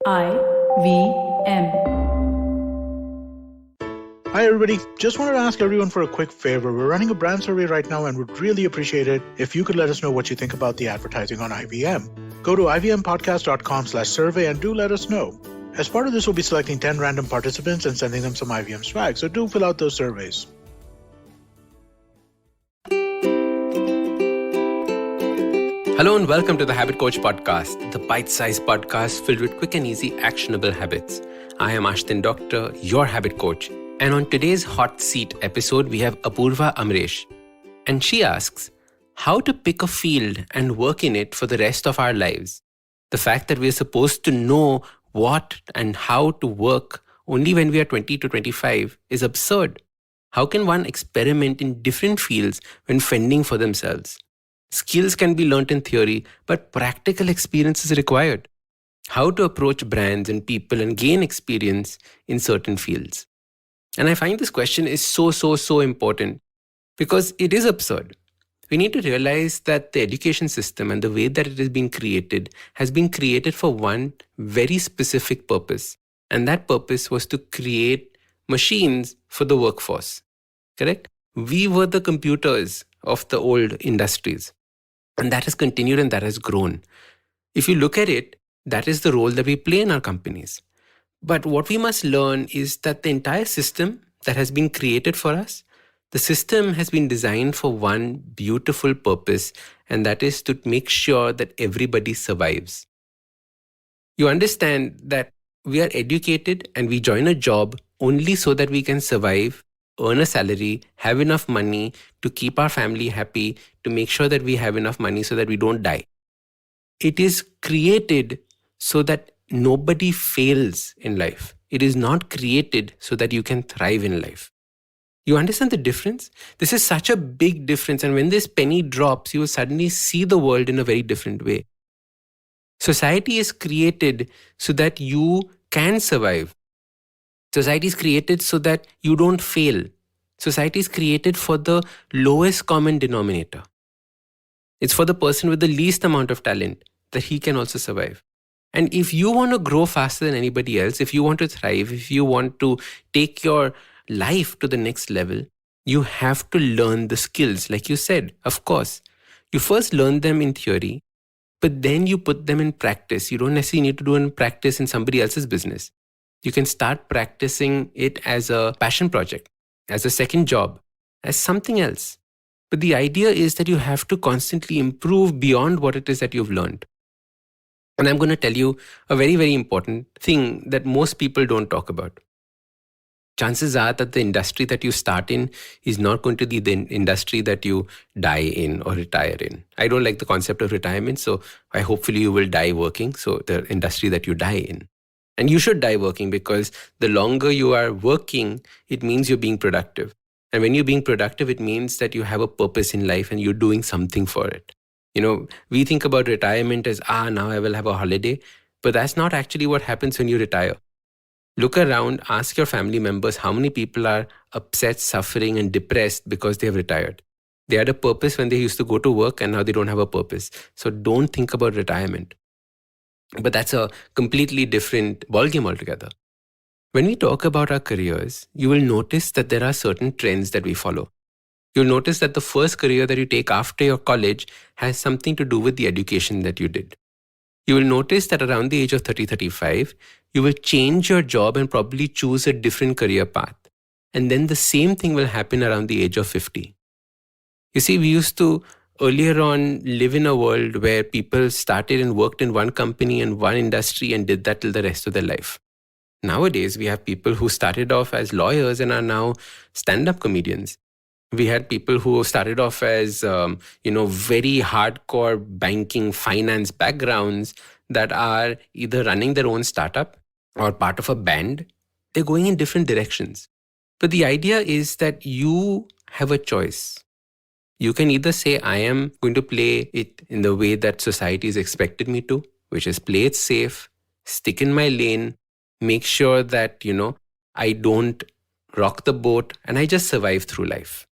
IVM. Hi, everybody. Just wanted to ask everyone for a quick favor. We're running a brand survey right now and would really appreciate it if you could let us know what you think about the advertising on IVM. Go to ivmpodcast.com/survey and do let us know. As part of this, we'll be selecting 10 random participants and sending them some IVM swag, so do fill out those surveys. Hello and welcome to the Habit Coach Podcast, the bite-sized podcast filled with quick and easy actionable habits. I am Ashdin Doctor, your habit coach. And on today's Hot Seat episode, we have Apurva Amresh. And she asks, how to pick a field and work in it for the rest of our lives. The fact that we're supposed to know what and how to work only when we are 20 to 25 is absurd. How can one experiment in different fields when fending for themselves? Skills can be learnt in theory, but practical experience is required. How to approach brands and people and gain experience in certain fields. And I find this question is so important because it is absurd. We need to realize that the education system and the way that it is being created has been created for one very specific purpose. And that purpose was to create machines for the workforce. Correct? We were the computers of the old industries. And that has continued and that has grown. If you look at it, that is the role that we play in our companies. But what we must learn is that the entire system that has been created for us, the system has been designed for one beautiful purpose, and that is to make sure that everybody survives. You understand that we are educated and we join a job only so that we can survive, earn a salary, have enough money to keep our family happy, to make sure that we have enough money so that we don't die. It is created so that nobody fails in life. It is not created so that you can thrive in life. You understand the difference? This is such a big difference. And when this penny drops, you will suddenly see the world in a very different way. Society is created so that you can survive. Society is created so that you don't fail. Society is created for the lowest common denominator. It's for the person with the least amount of talent that he can also survive. And if you want to grow faster than anybody else, if you want to thrive, if you want to take your life to the next level, you have to learn the skills. Like you said, of course, you first learn them in theory, but then you put them in practice. You don't necessarily need to do it in practice in somebody else's business. You can start practicing it as a passion project, as a second job, as something else. But the idea is that you have to constantly improve beyond what it is that you've learned. And I'm going to tell you a very important thing that most people don't talk about. Chances are that the industry that you start in is not going to be the industry that you die in or retire in. I don't like the concept of retirement, so hopefully you will die working. So the industry that you die in. And you should die working because the longer you are working, it means you're being productive. And when you're being productive, it means that you have a purpose in life and you're doing something for it. You know, we think about retirement as, now I will have a holiday. But that's not actually what happens when you retire. Look around, ask your family members how many people are upset, suffering, and depressed because they have retired. They had a purpose when they used to go to work and now they don't have a purpose. So don't think about retirement. But that's a completely different ballgame altogether. When we talk about our careers, you will notice that there are certain trends that we follow. You'll notice that the first career that you take after your college has something to do with the education that you did. You will notice that around the age of 30-35, you will change your job and probably choose a different career path. And then the same thing will happen around the age of 50. You see, we used to earlier on live in a world where people started and worked in one company and one industry and did that till the rest of their life. Nowadays, we have people who started off as lawyers and are now stand-up comedians. We had people who started off as, very hardcore banking, finance backgrounds that are either running their own startup or part of a band. They're going in different directions. But the idea is that you have a choice. You can either say, I am going to play it in the way that society has expected me to, which is play it safe, stick in my lane, make sure that, I don't rock the boat and I just survive through life.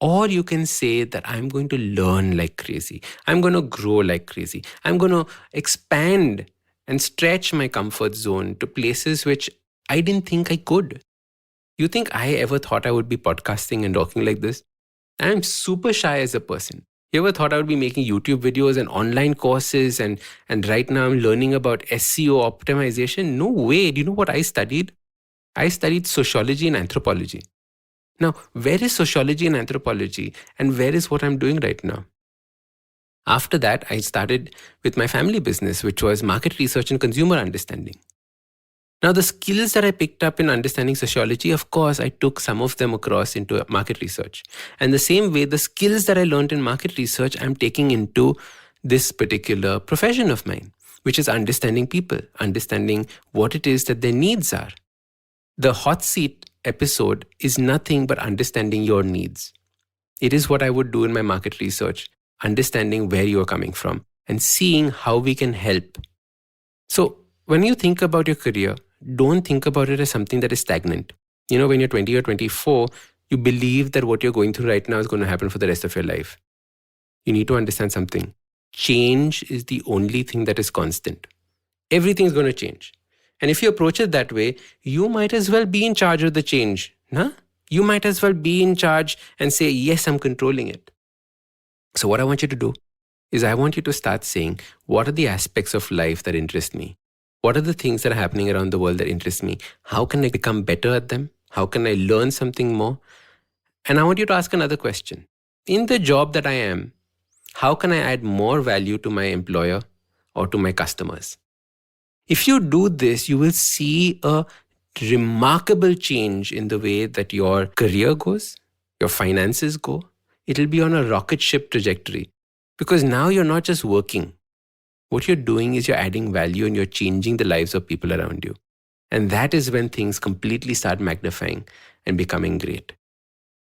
Or you can say that I'm going to learn like crazy. I'm going to grow like crazy. I'm going to expand and stretch my comfort zone to places which I didn't think I could. You think I ever thought I would be podcasting and talking like this? I'm super shy as a person. You ever thought I would be making YouTube videos and online courses and right now I'm learning about SEO optimization? No way. Do you know what I studied? I studied sociology and anthropology. Now, where is sociology and anthropology and where is what I'm doing right now? After that, I started with my family business, which was market research and consumer understanding. Now, the skills that I picked up in understanding sociology, of course, I took some of them across into market research. And the same way, the skills that I learned in market research, I'm taking into this particular profession of mine, which is understanding people, understanding what it is that their needs are. The hot seat episode is nothing but understanding your needs. It is what I would do in my market research, understanding where you are coming from and seeing how we can help. So when you think about your career, don't think about it as something that is stagnant. When you're 20 or 24, you believe that what you're going through right now is going to happen for the rest of your life. You need to understand something. Change is the only thing that is constant. Everything's going to change. And if you approach it that way, you might as well be in charge of the change. Nah? You might as well be in charge and say, yes, I'm controlling it. So what I want you to do is I want you to start saying, what are the aspects of life that interest me? What are the things that are happening around the world that interest me? How can I become better at them? How can I learn something more? And I want you to ask another question. In the job that I am, how can I add more value to my employer or to my customers? If you do this, you will see a remarkable change in the way that your career goes, your finances go. It'll be on a rocket ship trajectory because now you're not just working. What you're doing is you're adding value and you're changing the lives of people around you. And that is when things completely start magnifying and becoming great.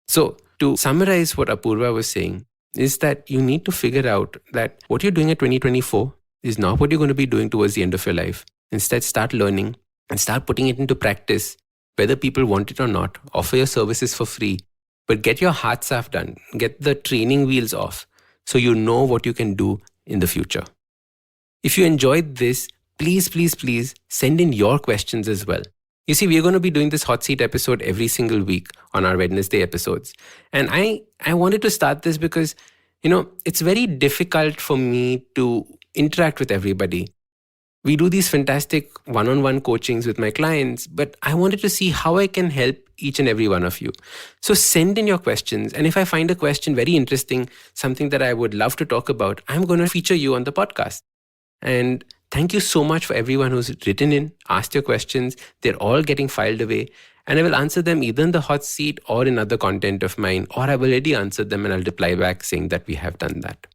So to summarize what Apurva was saying is that you need to figure out that what you're doing at 2024 is not what you're going to be doing towards the end of your life. Instead, start learning and start putting it into practice, whether people want it or not. Offer your services for free, but get your hard stuff done. Get the training wheels off so you know what you can do in the future. If you enjoyed this, please send in your questions as well. You see, we're going to be doing this hot seat episode every single week on our Wednesday episodes. And I wanted to start this because, it's very difficult for me to interact with everybody. We do these fantastic one-on-one coachings with my clients, but I wanted to see how I can help each and every one of you. So send in your questions. And if I find a question very interesting, something that I would love to talk about, I'm going to feature you on the podcast. And thank you so much for everyone who's written in, asked your questions. They're all getting filed away. And I will answer them either in the hot seat or in other content of mine, or I've already answered them and I'll reply back saying that we have done that.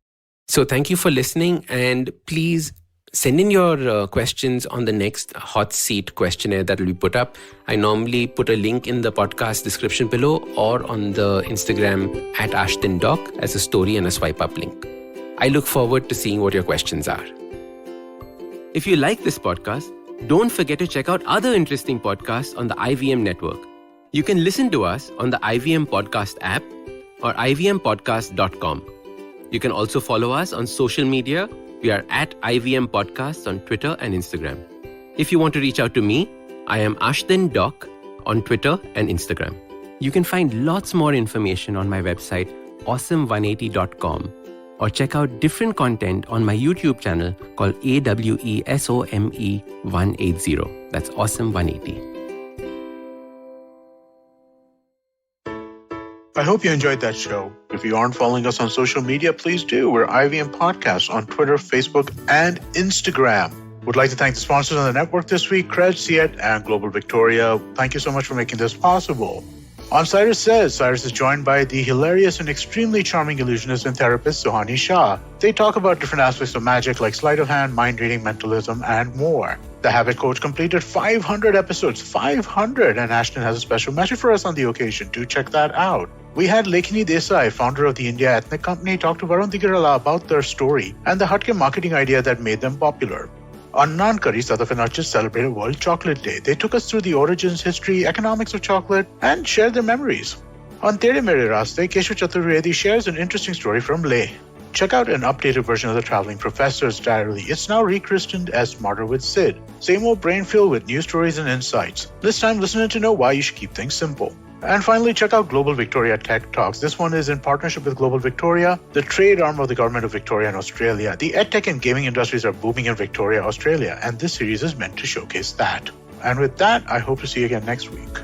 So thank you for listening, and please send in your questions on the next hot seat questionnaire that will be put up. I normally put a link in the podcast description below or on the Instagram at AshtinDoc as a story and a swipe up link. I look forward to seeing what your questions are. If you like this podcast, don't forget to check out other interesting podcasts on the IVM network. You can listen to us on the IVM Podcast app or ivmpodcast.com. You can also follow us on social media. We are at IVM Podcasts on Twitter and Instagram. If you want to reach out to me, I am AshtinDoc on Twitter and Instagram. You can find lots more information on my website, awesome180.com. or check out different content on my YouTube channel called AWESOME 180. That's Awesome 180. I hope you enjoyed that show. If you aren't following us on social media, please do. We're IVM Podcasts on Twitter, Facebook, and Instagram. Would like to thank the sponsors on the network this week, Cred, Ciet, and Global Victoria. Thank you so much for making this possible. On Cyrus Says, Cyrus is joined by the hilarious and extremely charming illusionist and therapist Suhani Shah. They talk about different aspects of magic like sleight of hand, mind reading, mentalism, and more. The Habit Coach completed 500 episodes, 500, and Ashton has a special message for us on the occasion. Do check that out. We had Lekini Desai, founder of the India Ethnic Company, talk to Varun Digirala about their story and the Hatke marketing idea that made them popular. On Nankari, Sadaf and Archit celebrated World Chocolate Day. They took us through the origins, history, economics of chocolate, and shared their memories. On Tere Mere Raste, Keshav Chaturvedi shares an interesting story from Leh. Check out an updated version of the Traveling Professor's Diary. It's now rechristened as Smarter with Sid. Same old brain fuel with new stories and insights. This time, listen to know why you should keep things simple. And finally, check out Global Victoria Tech Talks. This one is in partnership with Global Victoria, the trade arm of the Government of Victoria and Australia. The edtech and gaming industries are booming in Victoria, Australia, and this series is meant to showcase that. And with that, I hope to see you again next week.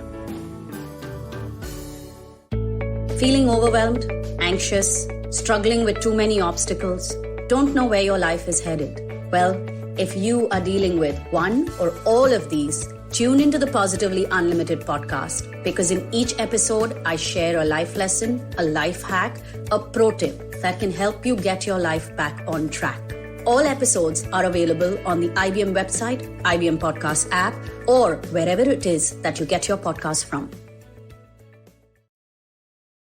Feeling overwhelmed, anxious, struggling with too many obstacles, don't know where your life is headed? Well, if you are dealing with one or all of these, tune into the Positively Unlimited podcast, because in each episode, I share a life lesson, a life hack, a pro tip that can help you get your life back on track. All episodes are available on the IBM website, IBM Podcast app, or wherever it is that you get your podcast from.